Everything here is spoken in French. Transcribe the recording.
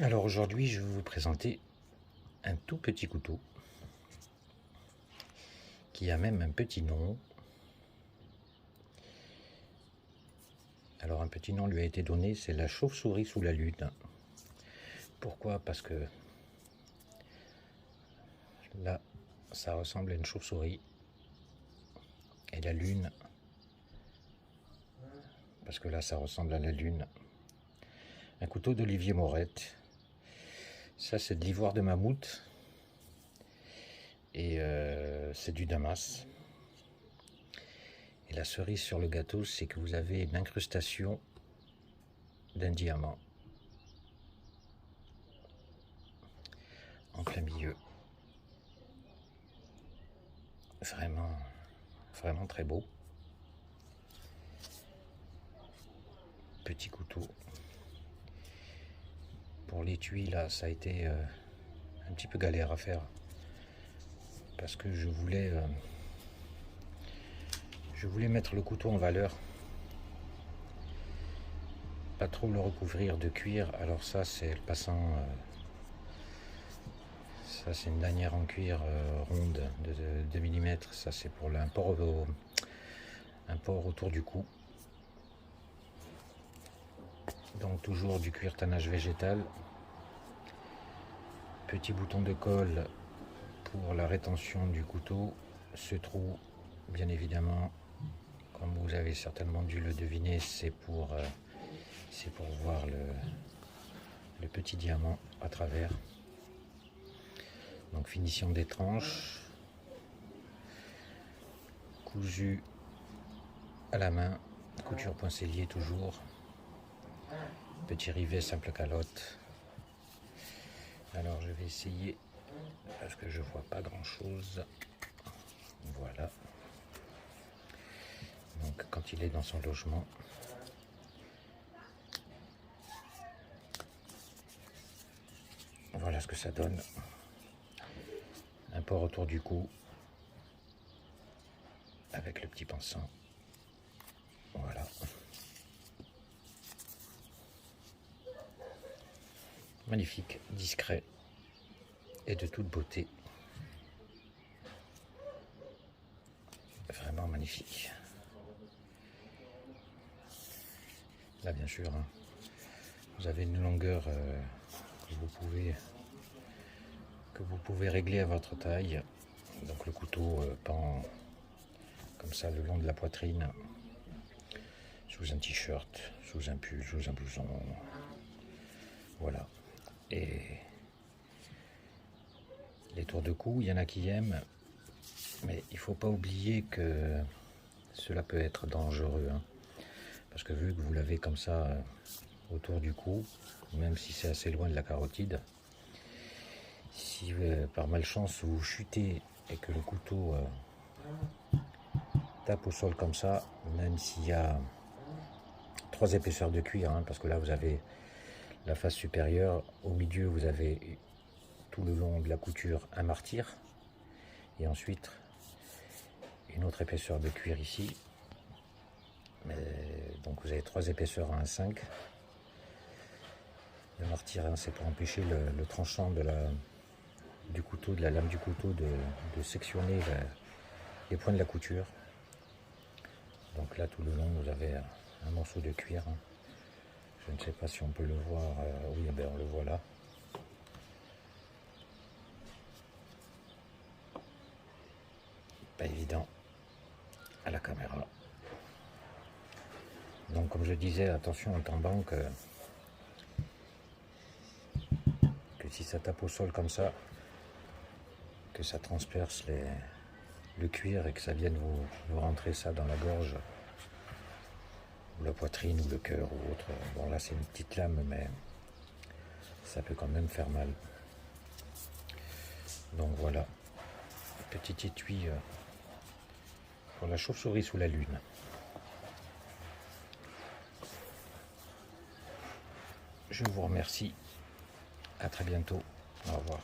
Alors aujourd'hui, je vais vous présenter un tout petit couteau qui a même un petit nom. Alors un petit nom lui a été donné, c'est la chauve-souris sous la lune. Pourquoi? Parce que là, ça ressemble à une chauve-souris. Et la lune, parce que là, ça ressemble à la lune. Un couteau d'Olivier Morette. Ça, c'est de l'ivoire de mammouth. Et c'est du Damas. Et la cerise sur le gâteau, c'est que vous avez une incrustation d'un diamant en plein milieu. Vraiment, vraiment très beau. Petit couteau. Pour l'étui, là, ça a été un petit peu galère à faire. Parce que je voulais mettre le couteau en valeur. Pas trop le recouvrir de cuir. Alors ça, c'est le passant. Ça, c'est une lanière en cuir ronde de 2 mm. Ça, c'est pour un port autour du cou. Donc toujours du cuir tannage végétal. Petit bouton de colle pour la rétention du couteau. Ce trou, bien évidemment, comme vous avez certainement dû le deviner, c'est pour voir le petit diamant à travers. Donc finition des tranches, cousu à la main, couture poincellier toujours, petit rivet simple calotte. Alors je vais essayer parce que je vois pas grand chose. Voilà. Donc quand il est dans son logement, voilà ce que ça donne. Un port autour du cou avec le petit pinceau. Voilà. Magnifique, discret et de toute beauté. Vraiment magnifique. Là, bien sûr, hein, vous avez une longueur que vous pouvez régler à votre taille. Donc le couteau pend comme ça le long de la poitrine, sous un t-shirt, sous un pull, sous un blouson. Voilà. Et les tours de cou, il y en a qui aiment, mais il ne faut pas oublier que cela peut être dangereux. Hein, parce que vu que vous l'avez comme ça autour du cou, même si c'est assez loin de la carotide, si par malchance vous chutez et que le couteau tape au sol comme ça, même s'il y a 3 épaisseurs de cuir, hein, parce que là vous avez la face supérieure, au milieu vous avez tout le long de la couture un martyr, et ensuite une autre épaisseur de cuir ici. Donc vous avez 3 épaisseurs à 1,5. Le martyr, hein, c'est pour empêcher le tranchant du couteau, de la lame du couteau, de sectionner les points de la couture. Donc là, tout le long, vous avez un morceau de cuir. Hein. Je ne sais pas si on peut le voir. Oui, ben on le voit là. Pas évident à la caméra. Donc, comme je disais, attention en tombant que si ça tape au sol comme ça, que ça transperce le cuir et que ça vienne vous rentrer ça dans la gorge, ou la poitrine, ou le cœur, ou autre. Bon, là, c'est une petite lame, mais ça peut quand même faire mal. Donc voilà, petit étui pour la chauve-souris sous la lune. Je vous remercie. À très bientôt. Au revoir.